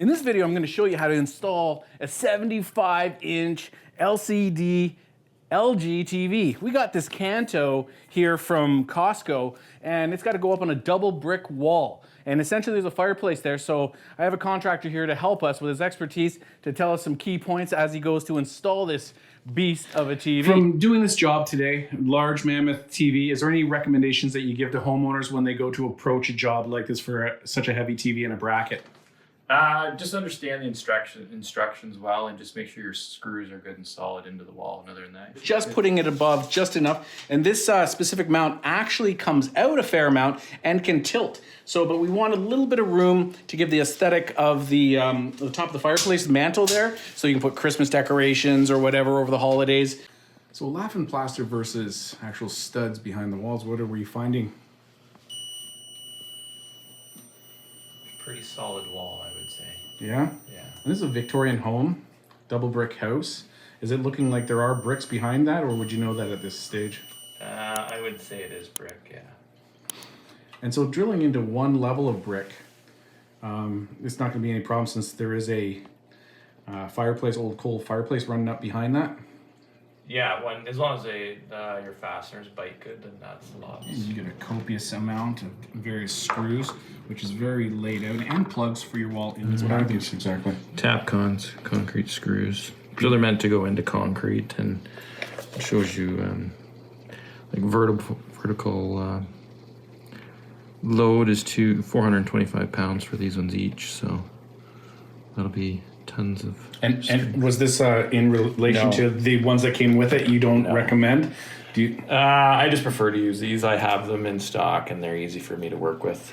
In this video, I'm going to show you how to install a 75-inch LCD LG TV. We got this Kanto here from Costco, and it's got to go up on a double brick wall. And essentially there's a fireplace there, so I have a contractor here to help us with his expertise to tell us some key points as he goes to install this beast of a TV. From doing this job today, large mammoth TV, is there any recommendations that you give to homeowners when they go to approach a job like this for such a heavy TV and a bracket? Just understand the instructions well, and just make sure your screws are good and solid into the wall. And other than that, just putting it above just enough. And this specific mount actually comes out a fair amount and can tilt. So, but we want a little bit of room to give the aesthetic of the top of the fireplace mantle there, so you can put Christmas decorations or whatever over the holidays. So laughing plaster versus actual studs behind the walls. What are we finding? pretty solid wall, I would say. Yeah? Yeah. And this is a Victorian home, double brick house. Is it looking like there are bricks behind that, or would you know that at this stage? I would say it is brick, yeah. And so drilling into one level of brick, it's not going to be any problem since there is a fireplace, old coal fireplace running up behind that. Yeah, as long as your fasteners bite good, then that's a lot. And you get a copious amount of various screws, which is very laid out, and plugs for your wall in the back. Exactly. Tapcons, concrete screws. So they're meant to go into concrete, and it shows you like vertical load is 425 pounds for these ones each, so that'll be tons of. And was this in relation to the ones that came with it? You don't recommend? Do you? I just prefer to use these. I have them in stock, and they're easy for me to work with.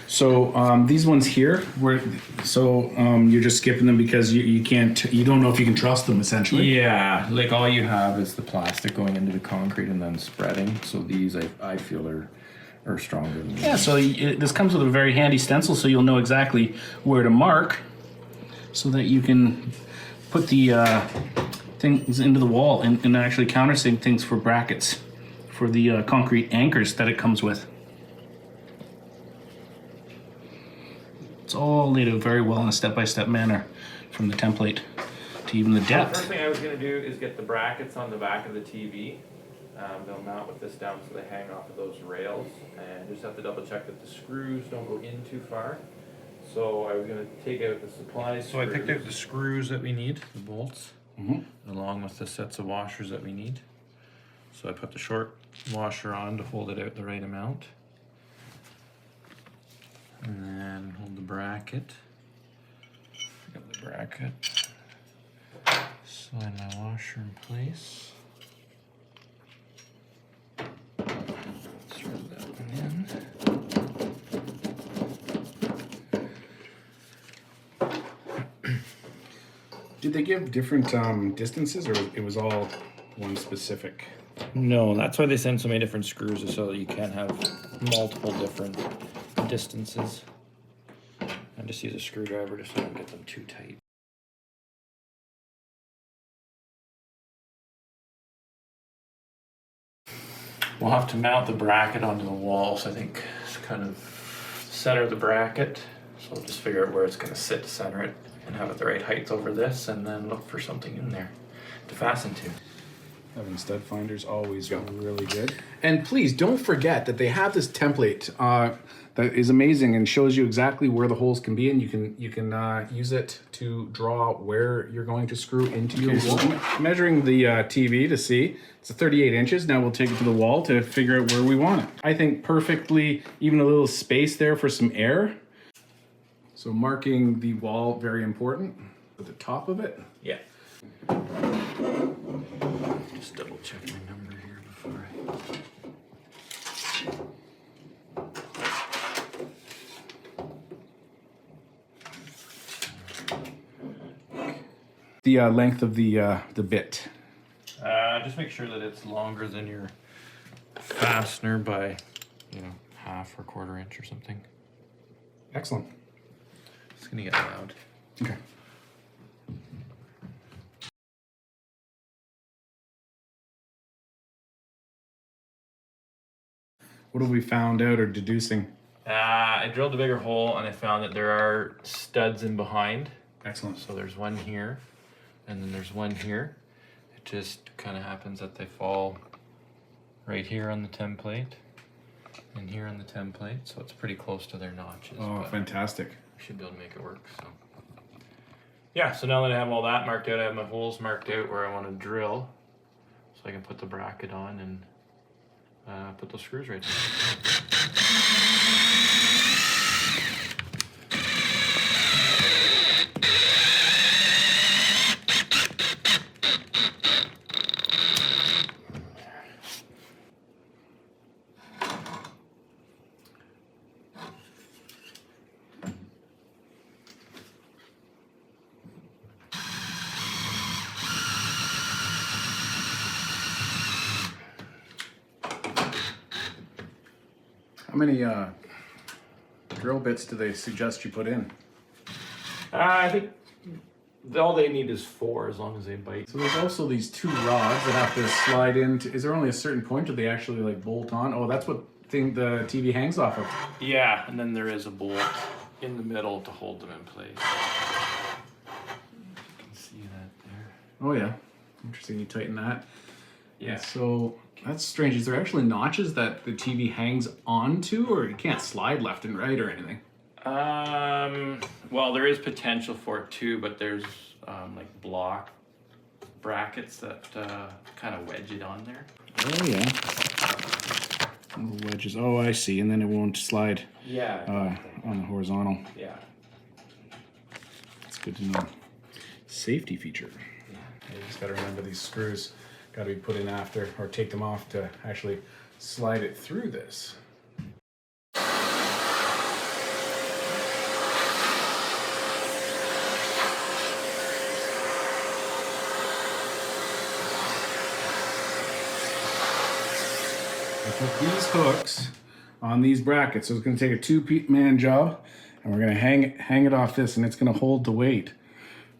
So these ones here, you're just skipping them because you don't know if you can trust them, essentially. Yeah, like all you have is the plastic going into the concrete and then spreading. So these I feel are stronger than these. Yeah, so this comes with a very handy stencil, so you'll know exactly where to mark, so that you can put the things into the wall and actually countersink things for brackets, for the concrete anchors that it comes with. It's all laid out very well in a step-by-step manner, from the template to even the depth. The first thing I was going to do is get the brackets on the back of the TV. They'll mount with this down so they hang off of those rails, and just have to double check that the screws don't go in too far. So I was going to take out the supplies. So I picked out the screws that we need, the bolts, along with the sets of washers that we need. So I put the short washer on to hold it out the right amount. And then hold the bracket. Pick up the bracket. Slide my washer in place. Throw that one in. Did they give different distances, or it was all one specific? No, that's why they send so many different screws, is so that you can't have multiple different distances. I just use a screwdriver just so I don't get them too tight. We'll have to mount the bracket onto the wall, so I think it's kind of center of the bracket. So I'll just figure out where it's going to sit to center it and have it the right height over this, and then look for something in there to fasten to. Having stud finders always really good. And please don't forget that they have this template that is amazing and shows you exactly where the holes can be, and you can use it to draw where you're going to screw into your wall. So measuring the TV to see, it's 38 inches. Now we'll take it to the wall to figure out where we want it. I think perfectly, even a little space there for some air. So marking the wall, very important, at the top of it. Yeah. Just double check my number here before The length of the bit. just make sure that it's longer than your fastener by, half or quarter inch or something. Excellent. It's gonna get loud. Okay. What have we found out or deducing? I drilled a bigger hole and I found that there are studs in behind. Excellent. So there's one here, and then there's one here. It just kind of happens that they fall right here on the template and here on the template, so it's pretty close to their notches. Oh, fantastic. I should be able to make it work. So yeah, so now that I have all that marked out, I have my holes marked out where I want to drill, so I can put the bracket on and put those screws right there. How many drill bits do they suggest you put in? I think all they need is 4 as long as they bite. So there's also these 2 rods that have to slide into. Is there only a certain point, or they actually like bolt on? Oh, that's what thing the TV hangs off of. Yeah, and then there is a bolt in the middle to hold them in place. You can see that there. Oh yeah, interesting. You tighten that. Yeah. And so that's strange. Is there actually notches that the TV hangs onto, or you can't slide left and right or anything? Well, there is potential for it too, but there's like block brackets that kind of wedge it on there. Oh yeah. Little wedges. Oh, I see. And then it won't slide. Yeah. On the horizontal. Yeah. That's good to know. Safety feature. Yeah. You just got to remember these screws got to be put in after, or take them off to actually slide it through this. I put these hooks on these brackets, so it's going to take a 2-man job, and we're going to hang it off this, and it's going to hold the weight,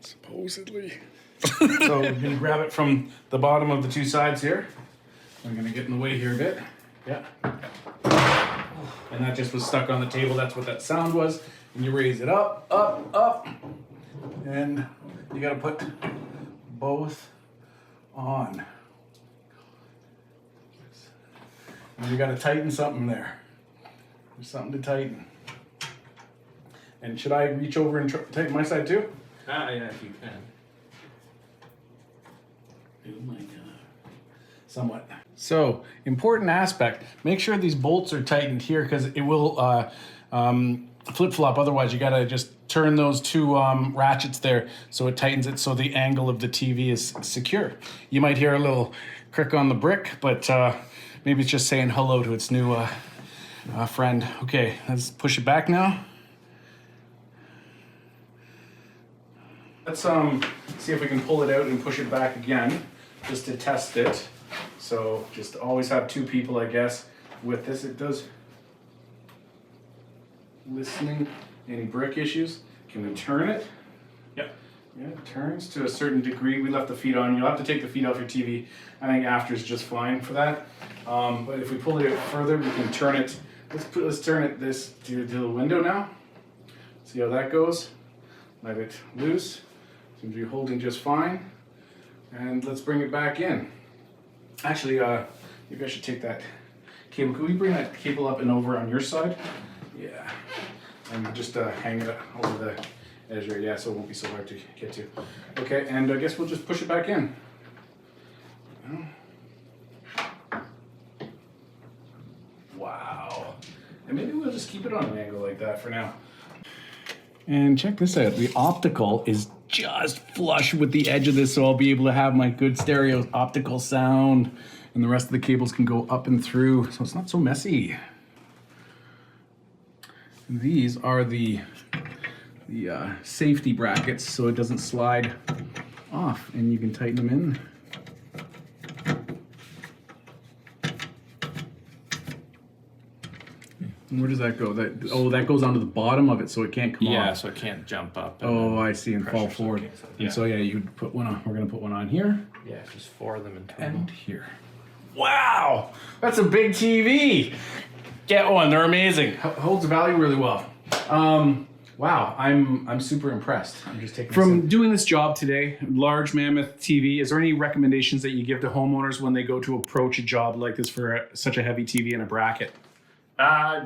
supposedly. So we're going to grab it from the bottom of the 2 sides here. I'm going to get in the way here a bit. Yeah. And that just was stuck on the table. That's what that sound was. And you raise it up, up, up, and you got to put both on. And you got to tighten something there. There's something to tighten. And should I reach over and tighten my side too? Yeah, if you can. Oh my God. Somewhat. So, important aspect. Make sure these bolts are tightened here because it will flip-flop. Otherwise, you got to just turn those 2 ratchets there so it tightens it so the angle of the TV is secure. You might hear a little crick on the brick, but maybe it's just saying hello to its new friend. Okay, let's push it back now. Let's see if we can pull it out and push it back again, just to test it. So just always have 2 people, I guess, with this. It does listening. Any brick issues? Can we turn it? Yep. Yeah, it turns to a certain degree. We left the feet on. You'll have to take the feet off your TV. I think after is just fine for that. But if we pull it out further, we can turn it. Let's turn it this to the window now. See how that goes. Let it loose. Seems to be holding just fine. And let's bring it back in. Actually, maybe I should take that cable. Could we bring that cable up and over on your side? Yeah. And just hang it over the edge there. Yeah, so it won't be so hard to get to. Okay, and I guess we'll just push it back in. Wow. And maybe we'll just keep it on an angle like that for now. And check this out. The optical is just flush with the edge of this, so I'll be able to have my good stereo optical sound, and the rest of the cables can go up and through, so it's not so messy. And these are the safety brackets, so it doesn't slide off, and you can tighten them in. And where does that go? That goes onto the bottom of it, so it can't come off. Yeah, so it can't jump up. Oh, I see, and fall forward. Yeah. And so yeah, you would put one on. We're gonna put one on here Yeah, just 4 of them in total. and here. Wow, that's a big TV. Get one. They're amazing. Holds value really well. Wow, I'm super impressed. I'm just taking from doing this job today, large mammoth TV. Is there any recommendations that you give to homeowners when they go to approach a job like this for such a heavy TV and a bracket?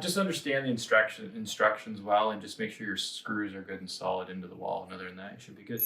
Just understand the instructions well, and just make sure your screws are good and solid into the wall. And other than that, you should be good.